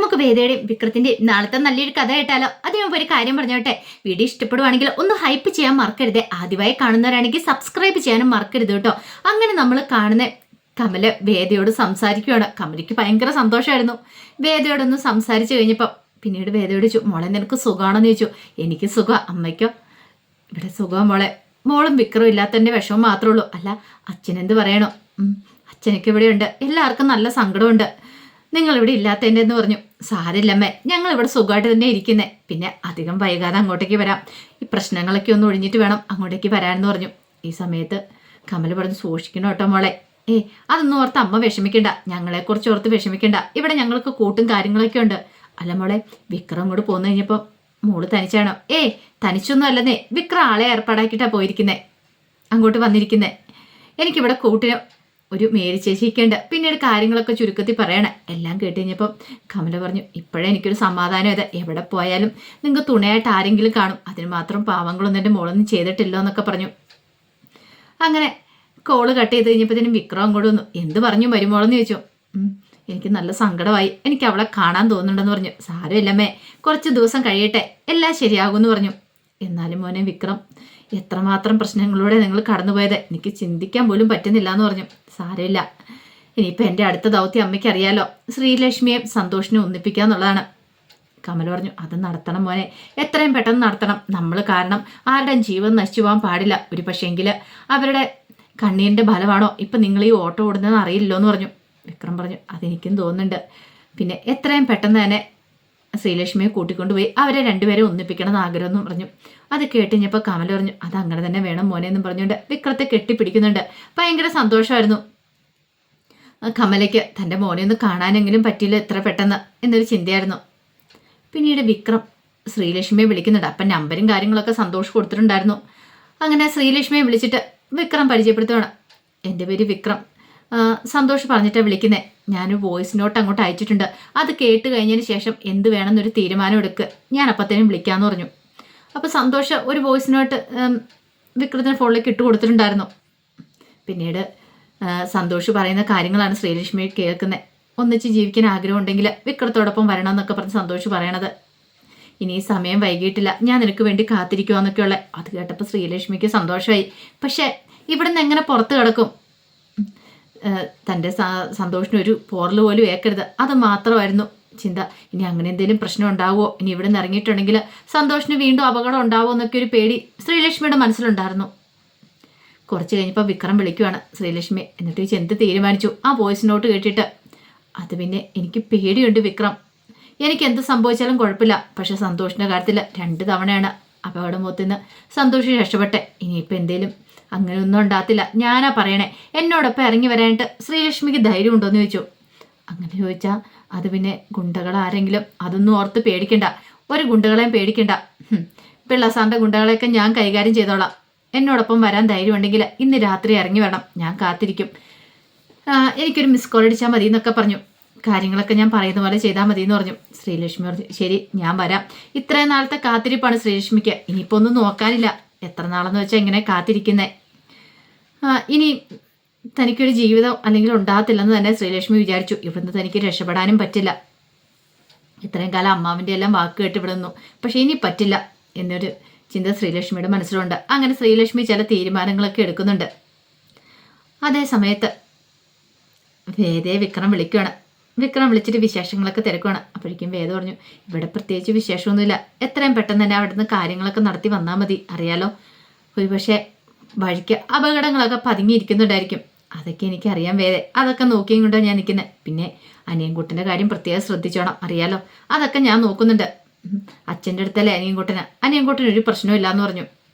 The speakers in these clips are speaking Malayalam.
നമുക്ക് വേദയുടെയും വിക്രത്തിന്റെയും നാളത്തെ നല്ലൊരു കഥ കേട്ടാലോ? അതിന് മുമ്പ് ഒരു കാര്യം പറഞ്ഞോട്ടെ. വീഡിയോ ഇഷ്ടപ്പെടുവാണെങ്കിൽ ഒന്ന് ഹൈപ്പ് ചെയ്യാൻ മറക്കരുത്. ആദ്യമായി കാണുന്നവരാണെങ്കിൽ സബ്സ്ക്രൈബ് ചെയ്യാനും മറക്കരുത് കേട്ടോ. അങ്ങനെ നമ്മൾ കാണുന്ന കമല് വേദയോട് സംസാരിക്കുകയാണ്. കമലിക്ക് ഭയങ്കര സന്തോഷമായിരുന്നു. വേദയോടൊന്ന് സംസാരിച്ചു കഴിഞ്ഞപ്പോൾ പിന്നീട് വേദയോട് ചോദിച്ചു, മോളെ നിനക്ക് സുഖമാണെന്ന് ചോദിച്ചു. എനിക്ക് സുഖം, അമ്മയ്ക്കോ? ഇവിടെ സുഖം മോളെ. മോളും വിക്രം ഇല്ലാത്തതിൻ്റെ വിഷമം മാത്രമേ ഉള്ളൂ. അല്ല അച്ഛനെന്ത് പറയണോ? അച്ഛനൊക്കെ ഇവിടെയുണ്ട്. എല്ലാവർക്കും നല്ല സങ്കടമുണ്ട് നിങ്ങളിവിടെ ഇല്ലാത്തതിൻ്റെ എന്ന് പറഞ്ഞു. സാരില്ലമ്മേ, ഞങ്ങളിവിടെ സുഖമായിട്ട് തന്നെ ഇരിക്കുന്നേ. പിന്നെ അധികം വൈകാതെ അങ്ങോട്ടേക്ക് വരാം. ഈ പ്രശ്നങ്ങളൊക്കെ ഒന്ന് ഒഴിഞ്ഞിട്ട് വേണം അങ്ങോട്ടേക്ക് വരാമെന്ന് പറഞ്ഞു. ഈ സമയത്ത് കമൽ പറഞ്ഞു, സൂക്ഷിക്കണം കേട്ടോ മോളെ. അതൊന്നും ഓർത്ത് അമ്മ വിഷമിക്കണ്ട, ഞങ്ങളെക്കുറിച്ച് ഓർത്ത് വിഷമിക്കണ്ട. ഇവിടെ ഞങ്ങൾക്ക് കൂട്ടും കാര്യങ്ങളൊക്കെ ഉണ്ട്. അല്ല മോളെ, വിക്രം അങ്ങോട്ട് പോന്നു കഴിഞ്ഞപ്പോൾ മോള് തനിച്ചാണോ? തനിച്ചൊന്നും അല്ലെന്നേ, വിക്രം ആളെ ഏർപ്പാടാക്കിയിട്ടാണ് പോയിരിക്കുന്നേ, അങ്ങോട്ട് വന്നിരിക്കുന്നേ. എനിക്കിവിടെ കൂട്ടിന് ഒരു മേരി ചേച്ചിക്കുണ്ട്. പിന്നീട് കാര്യങ്ങളൊക്കെ ചുരുക്കത്തിൽ പറയണേ. എല്ലാം കേട്ട് കഴിഞ്ഞപ്പം കമല പറഞ്ഞു, ഇപ്പോഴേ എനിക്കൊരു സമാധാനം ഇത്. എവിടെ പോയാലും നിങ്ങൾക്ക് തുണയായിട്ട് ആരെങ്കിലും കാണും. അതിന് മാത്രം പാവങ്ങളൊന്നും എൻ്റെ മോളൊന്നും ചെയ്തിട്ടില്ലോ എന്നൊക്കെ പറഞ്ഞു. അങ്ങനെ കോള് കട്ട് ചെയ്ത് കഴിഞ്ഞപ്പോഴത്തേനും വിക്രം അങ്ങോട്ട് വന്നു. എന്ത് പറഞ്ഞു മരുമോളെന്ന് ചോദിച്ചു. എനിക്ക് നല്ല സങ്കടമായി, എനിക്ക് അവളെ കാണാൻ തോന്നുന്നുണ്ടെന്ന് പറഞ്ഞു. സാരമില്ലമ്മേ, കുറച്ച് ദിവസം കഴിയട്ടെ, എല്ലാം ശരിയാകുമെന്ന് പറഞ്ഞു. എന്നാലും മോനെ വിക്രം, എത്രമാത്രം പ്രശ്നങ്ങളിലൂടെ നിങ്ങൾ കടന്നുപോയത് എനിക്ക് ചിന്തിക്കാൻ പോലും പറ്റുന്നില്ല എന്ന് പറഞ്ഞു. സാരമില്ല, ഇനിയിപ്പോൾ എൻ്റെ അടുത്ത ദൗത്യം അമ്മയ്ക്ക് അറിയാലോ, ശ്രീലക്ഷ്മിയെ സന്തോഷിനെ ഒന്നിപ്പിക്കുക എന്നുള്ളതാണ്. കമൽ പറഞ്ഞു, അത് നടത്തണം മോനെ, എത്രയും പെട്ടെന്ന് നടത്തണം. നമ്മൾ കാരണം ആരുടെയും ജീവൻ നശിച്ചു പോകാൻ പാടില്ല. ഒരു പക്ഷേങ്കിൽ അവരുടെ കണ്ണീരിൻ്റെ ഫലമാണോ ഇപ്പം നിങ്ങൾ ഈ ഓട്ടം ഓടുന്നതെന്ന് അറിയില്ലോ എന്ന് പറഞ്ഞു. വിക്രം പറഞ്ഞു, അതെനിക്കും തോന്നുന്നുണ്ട്. പിന്നെ എത്രയും പെട്ടെന്ന് തന്നെ ശ്രീലക്ഷ്മിയെ കൂട്ടിക്കൊണ്ടുപോയി അവരെ രണ്ടുപേരെ ഒന്നിപ്പിക്കണമെന്ന് ആഗ്രഹം എന്ന് പറഞ്ഞു. അത് കേട്ടുകഴിഞ്ഞപ്പോൾ കമൽ പറഞ്ഞു, അത് അങ്ങനെ തന്നെ വേണം മോനെ എന്നും പറഞ്ഞുകൊണ്ട് വിക്രത്തെ കെട്ടിപ്പിടിക്കുന്നുണ്ട്. ഭയങ്കര സന്തോഷമായിരുന്നു കമലയ്ക്ക്. തൻ്റെ മോനെ ഒന്ന് കാണാനെങ്കിലും പറ്റിയില്ല എത്ര പെട്ടെന്ന് എന്നൊരു ചിന്തയായിരുന്നു. പിന്നീട് വിക്രം ശ്രീലക്ഷ്മിയെ വിളിക്കുന്നുണ്ട്. അപ്പം നമ്പരും കാര്യങ്ങളൊക്കെ സന്തോഷം കൊടുത്തിട്ടുണ്ടായിരുന്നു. അങ്ങനെ ശ്രീലക്ഷ്മിയെ വിളിച്ചിട്ട് വിക്രം പരിചയപ്പെടുത്തുകയാണ്. എൻ്റെ പേര് വിക്രം, സന്തോഷ് പറഞ്ഞിട്ടാണ് വിളിക്കുന്നത്. ഞാൻ വോയിസ് നോട്ട് അങ്ങോട്ട് അയച്ചിട്ടുണ്ട്. അത് കേട്ട് കഴിഞ്ഞതിന് ശേഷം എന്ത് വേണമെന്നൊരു തീരുമാനം എടുക്കുക, ഞാൻ അപ്പത്തേനും വിളിക്കാമെന്ന് പറഞ്ഞു. അപ്പോൾ സന്തോഷ് ഒരു വോയിസ് നോട്ട് വിക്രത്തിന് ഫോണിലേക്ക് ഇട്ട് കൊടുത്തിട്ടുണ്ടായിരുന്നു. പിന്നീട് സന്തോഷ് പറയുന്ന കാര്യങ്ങളാണ് ശ്രീലക്ഷ്മി കേൾക്കുന്നത്. ഒന്നിച്ച് ജീവിക്കാൻ ആഗ്രഹമുണ്ടെങ്കിൽ വിക്രത്തോടൊപ്പം വരണമെന്നൊക്കെ പറഞ്ഞ് സന്തോഷ് പറയണത്. ഇനി സമയം വൈകിട്ടില്ല, ഞാൻ നിനക്ക് വേണ്ടി കാത്തിരിക്കുവാന്നൊക്കെയുള്ള. അത് കേട്ടപ്പോൾ ശ്രീലക്ഷ്മിക്ക് സന്തോഷമായി. പക്ഷേ ഇവിടെ നിന്ന് എങ്ങനെ പുറത്ത് കിടക്കും? തൻ്റെ സന്തോഷിന് ഒരു പോറൽ പോലും ഏക്കരുത്, അത് മാത്രമായിരുന്നു ചിന്ത. ഇനി അങ്ങനെ എന്തെങ്കിലും പ്രശ്നം ഉണ്ടാവുമോ, ഇനി ഇവിടെ നിന്ന് ഇറങ്ങിയിട്ടുണ്ടെങ്കിൽ സന്തോഷിന് വീണ്ടും അപകടം ഉണ്ടാവുമോ എന്നൊക്കെ ഒരു പേടി ശ്രീലക്ഷ്മിയുടെ മനസ്സിലുണ്ടായിരുന്നു. കുറച്ച് കഴിഞ്ഞപ്പോൾ വിക്രം വിളിക്കുവാണ് ശ്രീലക്ഷ്മി. എന്നിട്ട് ചോദിച്ചു, എന്ത് തീരുമാനിച്ചു ആ വോയിസ് നോട്ട് കേട്ടിട്ട്? അത് പിന്നെ എനിക്ക് പേടിയുണ്ട് വിക്രം, എനിക്ക് എന്ത് സംഭവിച്ചാലും കുഴപ്പമില്ല. പക്ഷെ സന്തോഷിൻ്റെ കാര്യത്തിൽ 2 തവണയാണ് അപകടമുഖത്തുനിന്ന് സന്തോഷ് രക്ഷപ്പെട്ടെ. ഇനിയിപ്പോൾ എന്തേലും അങ്ങനെയൊന്നും ഉണ്ടാകത്തില്ല, ഞാനാ പറയണേ. എന്നോടൊപ്പം ഇറങ്ങി വരാനായിട്ട് ശ്രീലക്ഷ്മിക്ക് ധൈര്യം ഉണ്ടോയെന്ന് ചോദിച്ചു. അങ്ങനെ ചോദിച്ചാൽ അത് പിന്നെ ഗുണ്ടകൾ ആരെങ്കിലും, അതൊന്നും ഓർത്ത് പേടിക്കണ്ട, ഒരു ഗുണ്ടകളെയും പേടിക്കണ്ട. പിള്ളസാറിൻ്റെ ഗുണ്ടകളെയൊക്കെ ഞാൻ കൈകാര്യം ചെയ്തോളാം. എന്നോടൊപ്പം വരാൻ ധൈര്യം ഉണ്ടെങ്കിൽ ഇന്ന് രാത്രി ഇറങ്ങി വരണം, ഞാൻ കാത്തിരിക്കും. എനിക്കൊരു മിസ് കോൾ അടിച്ചാൽ മതി എന്നൊക്കെ പറഞ്ഞു. കാര്യങ്ങളൊക്കെ ഞാൻ പറയുന്ന പോലെ ചെയ്താൽ മതി എന്ന് പറഞ്ഞു. ശ്രീലക്ഷ്മി പറഞ്ഞു, ശരി ഞാൻ വരാം. ഇത്രയും നാളത്തെ കാത്തിരിപ്പാണ് ശ്രീലക്ഷ്മിക്ക്, ഇനിയിപ്പോൾ ഒന്നും നോക്കാനില്ല. എത്ര നാളെന്ന് വെച്ചാൽ ഇങ്ങനെ കാത്തിരിക്കുന്നേ. ഇനി തനിക്കൊരു ജീവിതം അല്ലെങ്കിൽ ഉണ്ടാകത്തില്ലെന്ന് തന്നെ ശ്രീലക്ഷ്മി വിചാരിച്ചു. ഇവിടുന്ന് തനിക്ക് രക്ഷപ്പെടാനും പറ്റില്ല. ഇത്രയും കാലം അമ്മാവിൻ്റെ എല്ലാം വാക്ക് കേട്ട് ഇവിടെ നിന്നു, പക്ഷേ ഇനി പറ്റില്ല എന്നൊരു ചിന്ത ശ്രീലക്ഷ്മിയുടെ മനസ്സിലുണ്ട്. അങ്ങനെ ശ്രീലക്ഷ്മി ചില തീരുമാനങ്ങളൊക്കെ എടുക്കുന്നുണ്ട്. അതേ സമയത്ത് വേദയെ വിക്രം വിളിക്കുകയാണ്. വിക്രം വിളിച്ചിട്ട് വിശേഷങ്ങളൊക്കെ തിരക്കുകയാണ്. അപ്പോഴേക്കും വേദ പറഞ്ഞു, ഇവിടെ പ്രത്യേകിച്ച് വിശേഷമൊന്നുമില്ല, എത്രയും പെട്ടെന്ന് തന്നെ അവിടെ നിന്ന് കാര്യങ്ങളൊക്കെ നടത്തി വന്നാൽ മതി. അറിയാലോ, ഒരുപക്ഷെ വഴിക്ക് അപകടങ്ങളൊക്കെ പതുങ്ങിയിരിക്കുന്നുണ്ടായിരിക്കും. അതൊക്കെ എനിക്കറിയാം വേദ, അതൊക്കെ നോക്കിയും കൊണ്ടാണ് ഞാൻ നിൽക്കുന്നത്. പിന്നെ അനിയൻകുട്ടൻ്റെ കാര്യം പ്രത്യേകം ശ്രദ്ധിച്ചോണം, അറിയാലോ, അതൊക്കെ ഞാൻ നോക്കുന്നുണ്ട്. അച്ഛൻ്റെ അടുത്തല്ലേ അനിയൻകുട്ടന് ഒരു പ്രശ്നമില്ല എന്ന് പറഞ്ഞു.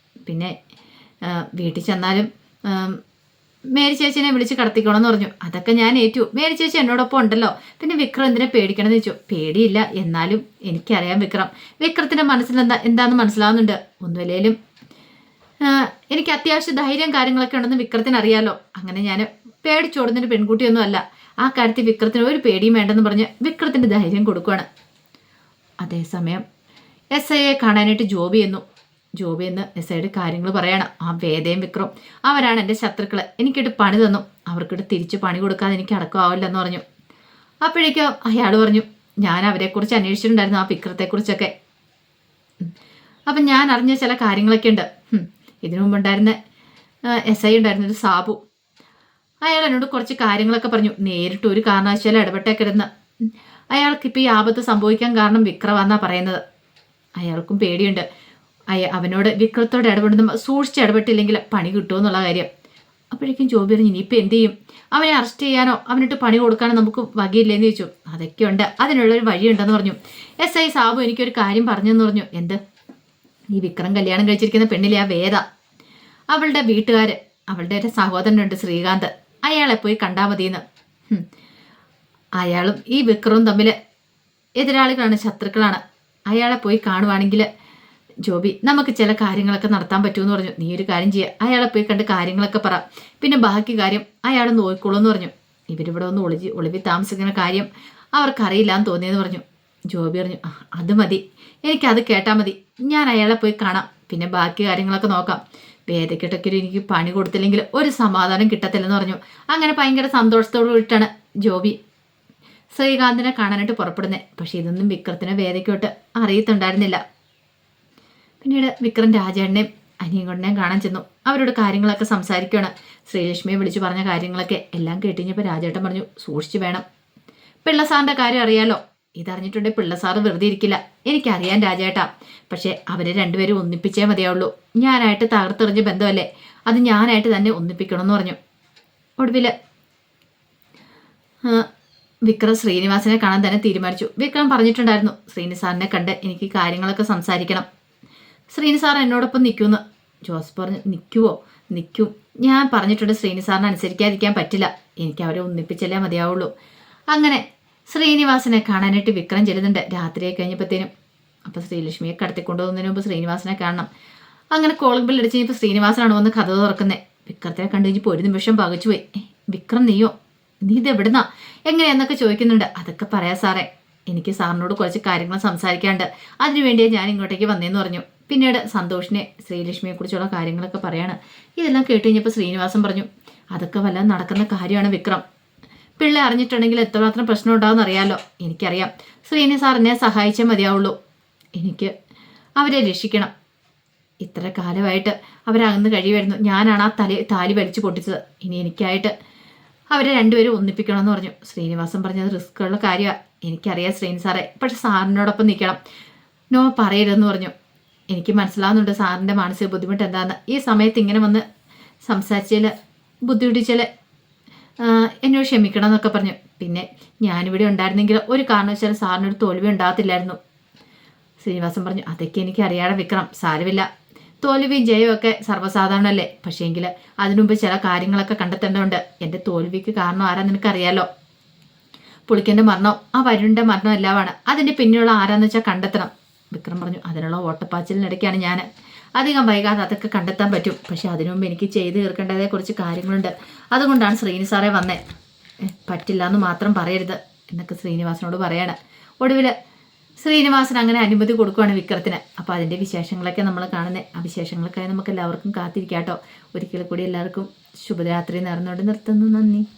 പിന്നെ വീട്ടിൽ ചെന്നാലും മേരി ചേച്ചിനെ വിളിച്ച് കടത്തിക്കോണമെന്ന് പറഞ്ഞു. അതൊക്കെ ഞാൻ ഏറ്റു, മേരി ചേച്ചി എന്നോടൊപ്പം ഉണ്ടല്ലോ. പിന്നെ വിക്രം എന്തിനെ പേടിക്കണമെന്ന് ചോദിച്ചു. പേടിയില്ല, എന്നാലും എനിക്കറിയാം വിക്രത്തിൻ്റെ മനസ്സിൽ എന്താണെന്ന് മനസ്സിലാവുന്നുണ്ട്. ഒന്നുമില്ലേലും എനിക്ക് അത്യാവശ്യം ധൈര്യം കാര്യങ്ങളൊക്കെ ഉണ്ടെന്ന് വിക്രത്തിന് അറിയാലോ. അങ്ങനെ ഞാൻ പേടിച്ചോടുന്നൊരു പെൺകുട്ടിയൊന്നും അല്ല. ആ കാര്യത്തിൽ വിക്രത്തിന് ഒരു പേടിയും വേണ്ടെന്ന് പറഞ്ഞ് വിക്രത്തിന് ധൈര്യം കൊടുക്കുകയാണ്. അതേസമയം SIയെ കാണാനായിട്ട് ജോബി എന്ന് SIയുടെ കാര്യങ്ങൾ പറയണം. ആ വേദയും വിക്രം അവരാണ് എൻ്റെ ശത്രുക്കൾ, എനിക്കിട്ട് പണി തന്നു, അവർക്കിട്ട് തിരിച്ച് പണി കൊടുക്കാതെ എനിക്ക് അടക്കമാവില്ലെന്ന് പറഞ്ഞു. അപ്പോഴേക്കും അയാൾ പറഞ്ഞു, ഞാൻ അവരെക്കുറിച്ച് അന്വേഷിച്ചിട്ടുണ്ടായിരുന്നു, ആ വിക്രത്തെക്കുറിച്ചൊക്കെ. അപ്പം ഞാൻ അറിഞ്ഞ ചില കാര്യങ്ങളൊക്കെ ഉണ്ട്. ഇതിനു മുമ്പുണ്ടായിരുന്ന SI ഉണ്ടായിരുന്നൊരു സാബു, അയാൾ എന്നോട് കുറച്ച് കാര്യങ്ങളൊക്കെ പറഞ്ഞു. നേരിട്ട് ഒരു കാരണവശാലും ഇടപെട്ടേക്കരുന്ന്. അയാൾക്കിപ്പോൾ ഈ ആപത്ത് സംഭവിക്കാൻ കാരണം വിക്രമാണെന്നാണ് പറയുന്നത്. അയാൾക്കും പേടിയുണ്ട്. അവനോട് വിക്രത്തോട് ഇടപെടുന്ന സൂക്ഷിച്ച് ഇടപെട്ടില്ലെങ്കിൽ പണി കിട്ടുമെന്നുള്ള കാര്യം. അപ്പോഴേക്കും ജോബി പറഞ്ഞു, ഇനിയിപ്പോൾ എന്ത് ചെയ്യും? അവനെ അറസ്റ്റ് ചെയ്യാനോ അവനിട്ട് പണി കൊടുക്കാനോ നമുക്ക് വകയില്ലെന്ന് ചോദിച്ചു. അതൊക്കെ ഉണ്ട്, അതിനുള്ളൊരു വഴിയുണ്ടെന്ന് പറഞ്ഞു. SI സാബു എനിക്കൊരു കാര്യം പറഞ്ഞെന്ന് പറഞ്ഞു. എന്ത്? ഈ വിക്രം കല്യാണം കഴിച്ചിരിക്കുന്ന പെണ്ണിലെ ആ വേദ, അവളുടെ വീട്ടുകാർ, അവളുടെ ഒരു സഹോദരനുണ്ട് ശ്രീകാന്ത്, അയാളെ പോയി കണ്ടാൽ മതിയെന്ന്. അയാളും ഈ വിക്രവും തമ്മിൽ എതിരാളികളാണ്, ശത്രുക്കളാണ്. അയാളെ പോയി കാണുവാണെങ്കിൽ ജോബി നമുക്ക് ചില കാര്യങ്ങളൊക്കെ നടത്താൻ പറ്റുമെന്ന് പറഞ്ഞു. നീ ഒരു കാര്യം ചെയ്യുക, അയാളെ പോയി കണ്ട് കാര്യങ്ങളൊക്കെ പറ, പിന്നെ ബാക്കി കാര്യം അയാൾ നോക്കിക്കോളൂ എന്ന് പറഞ്ഞു. ഇവരിവിടെ ഒന്ന് ഒളിവി താമസിക്കുന്ന കാര്യം അവർക്കറിയില്ല എന്ന് തോന്നിയെന്ന് പറഞ്ഞു. ജോബി പറഞ്ഞു, അത് മതി, എനിക്കത് കേട്ടാൽ മതി, ഞാൻ അയാളെ പോയി കാണാം, പിന്നെ ബാക്കി കാര്യങ്ങളൊക്കെ നോക്കാം. വേദക്കെട്ടൊക്കെ എനിക്ക് പണി കൊടുത്തില്ലെങ്കിൽ ഒരു സമാധാനം കിട്ടത്തില്ലെന്ന് പറഞ്ഞു. അങ്ങനെ ഭയങ്കര സന്തോഷത്തോടു കൂടിയിട്ടാണ് ജോബി ശ്രീകാന്തിനെ കാണാനായിട്ട് പുറപ്പെടുന്നത്. പക്ഷെ ഇതൊന്നും വിക്രത്തിനെ വേദയ്ക്കോട്ട് അറിയത്തുണ്ടായിരുന്നില്ല. പിന്നീട് വിക്രം രാജേണ്ണയും അനിയൻകൊണ്ടനെയും കാണാൻ ചെന്നു. അവരോട് കാര്യങ്ങളൊക്കെ സംസാരിക്കുകയാണ്. ശ്രീലക്ഷ്മിയെ വിളിച്ചു പറഞ്ഞ കാര്യങ്ങളൊക്കെ എല്ലാം കേട്ടിഞ്ഞപ്പോൾ രാജേട്ടൻ പറഞ്ഞു, സൂക്ഷിച്ചു വേണം. പിള്ളസാറിൻ്റെ കാര്യം അറിയാലോ, ഇതറിഞ്ഞിട്ടുണ്ടെങ്കിൽ പിള്ളസാറ് വെറുതെ ഇരിക്കില്ല. എനിക്കറിയാൻ രാജേട്ടാ, പക്ഷെ അവരെ രണ്ടുപേരും ഒന്നിപ്പിച്ചേ മതിയാവുള്ളൂ. ഞാനായിട്ട് തകർത്തെറിഞ്ഞ ബന്ധമല്ലേ, അത് ഞാനായിട്ട് തന്നെ ഒന്നിപ്പിക്കണമെന്ന് പറഞ്ഞു. ഒടുവിൽ വിക്രം ശ്രീനിവാസനെ കാണാൻ തന്നെ തീരുമാനിച്ചു. വിക്രം പറഞ്ഞിട്ടുണ്ടായിരുന്നു, ശ്രീനിസാറിനെ കണ്ട് എനിക്ക് കാര്യങ്ങളൊക്കെ സംസാരിക്കണം. ശ്രീനിസാർ എന്നോടൊപ്പം നിൽക്കുമെന്ന്. ജോസഫ് പറഞ്ഞു, നിൽക്കുവോ? നിൽക്കും. ഞാൻ പറഞ്ഞിട്ടുണ്ട്, ശ്രീനിസാറിനെ അനുസരിക്കാതിരിക്കാൻ പറ്റില്ല. എനിക്ക് അവരെ ഒന്നിപ്പിച്ചല്ലേ മതിയാവുള്ളൂ. അങ്ങനെ ശ്രീനിവാസനെ കാണാനായിട്ട് വിക്രം ചെല്ലുന്നുണ്ട്. രാത്രിയായി കഴിഞ്ഞപ്പോഴത്തേനും. അപ്പോൾ ശ്രീലക്ഷ്മിയെ കടത്തിക്കൊണ്ടുപോകുന്നതിന് മുമ്പ് ശ്രീനിവാസനെ കാണണം. അങ്ങനെ കോളിംഗ് ബെൽ അടിച്ച് കഴിഞ്ഞപ്പോൾ ശ്രീനിവാസനാണ് വന്ന് കഥ തുറക്കുന്നത്. വിക്രത്തെ കണ്ടു കഴിഞ്ഞപ്പോൾ ഒരു നിമിഷം പകച്ചു പോയി. വിക്രം നീയോ? നീ ഇത് എവിടുന്നാ, എങ്ങനെയാന്നൊക്കെ ചോദിക്കുന്നുണ്ട്. അതൊക്കെ പറയാം സാറേ, എനിക്ക് സാറിനോട് കുറച്ച് കാര്യങ്ങൾ സംസാരിക്കാണ്ട്, അതിനുവേണ്ടിയേ ഞാൻ ഇങ്ങോട്ടേക്ക് വന്നേന്ന് പറഞ്ഞു. പിന്നീട് സന്തോഷിനെ ശ്രീലക്ഷ്മിയെക്കുറിച്ചുള്ള കാര്യങ്ങളൊക്കെ പറയാണ്. ഇതെല്ലാം കേട്ട് കഴിഞ്ഞപ്പോൾ ശ്രീനിവാസൻ പറഞ്ഞു, അതൊക്കെ വല്ലതും നടക്കുന്ന കാര്യമാണ് വിക്രം. പിള്ളേ അറിഞ്ഞിട്ടുണ്ടെങ്കിൽ എത്രമാത്രം പ്രശ്നം ഉണ്ടാവുമെന്ന് അറിയാമല്ലോ. എനിക്കറിയാം. ശ്രീനി സാറിനെ സഹായിച്ചേ മതിയാവുള്ളൂ. എനിക്ക് അവരെ രക്ഷിക്കണം. ഇത്ര കാലമായിട്ട് അവരകന്ന് കഴിയുമായിരുന്നു. ഞാനാണ് ആ താലി വലിച്ചു പൊട്ടിച്ചത്. ഇനി എനിക്കായിട്ട് അവരെ രണ്ടുപേരും ഒന്നിപ്പിക്കണമെന്ന് പറഞ്ഞു. ശ്രീനിവാസൻ പറഞ്ഞത് റിസ്ക് ഉള്ള കാര്യമാണ്, എനിക്കറിയാം ശ്രീനി സാറേ, പക്ഷെ സാറിനോടൊപ്പം നിൽക്കണം. നോ പറയരുതെന്ന് പറഞ്ഞു. എനിക്ക് മനസ്സിലാവുന്നുണ്ട് സാറിൻ്റെ മാനസിക ബുദ്ധിമുട്ട് എന്താണെന്ന്. ഈ സമയത്ത് ഇങ്ങനെ വന്ന് സംസാരിച്ചാൽ ബുദ്ധിമുട്ടിച്ചാൽ എന്നോട് ക്ഷമിക്കണം എന്നൊക്കെ പറഞ്ഞു. പിന്നെ ഞാനിവിടെ ഉണ്ടായിരുന്നെങ്കിൽ ഒരു കാരണവശാലും സാറിനൊരു തോൽവി ഉണ്ടാകത്തില്ലായിരുന്നു. ശ്രീനിവാസൻ പറഞ്ഞു, അതൊക്കെ എനിക്ക് അറിയാതെ വിക്രം, സാരമില്ല. തോൽവിയും ജയവും ഒക്കെ സർവ്വസാധാരണമല്ലേ. പക്ഷേങ്കിൽ അതിനുമുമ്പ് ചില കാര്യങ്ങളൊക്കെ കണ്ടെത്തേണ്ടതുണ്ട്. എൻ്റെ തോൽവിക്ക് കാരണം ആരാ നിനക്കറിയാലോ. പുളിക്കൻ്റെ മരണം, ആ വരുണിൻ്റെ മരണം എല്ലാമാണ്. അതിൻ്റെ പിന്നിലുള്ള ആരാന്ന് വെച്ചാൽ കണ്ടെത്തണം. വിക്രം പറഞ്ഞു, അതിനുള്ള ഓട്ടപ്പാച്ചിലിനിടയ്ക്കാണ് ഞാൻ. അധികം വൈകാതെ അതൊക്കെ കണ്ടെത്താൻ പറ്റും. പക്ഷെ അതിനു മുമ്പ് എനിക്ക് ചെയ്ത് തീർക്കേണ്ടതേ കുറച്ച് കാര്യങ്ങളുണ്ട്. അതുകൊണ്ടാണ് ശ്രീനി സാറേ വന്നേ. പറ്റില്ല എന്ന് മാത്രം പറയരുത് എന്നൊക്കെ ശ്രീനിവാസനോട് പറയാണ്. ഒടുവിൽ ശ്രീനിവാസൻ അങ്ങനെ അനുമതി കൊടുക്കുകയാണ് വിക്രത്തിന്. അപ്പോൾ അതിൻ്റെ വിശേഷങ്ങളൊക്കെ നമ്മൾ കാണുന്നത്. ആ വിശേഷങ്ങൾക്കായി നമുക്ക് എല്ലാവർക്കും കാത്തിരിക്കാം കേട്ടോ. ഒരിക്കൽ കൂടി എല്ലാവർക്കും ശുഭരാത്രി നേർന്നുകൊണ്ട് നിർത്തുന്നു. നന്ദി.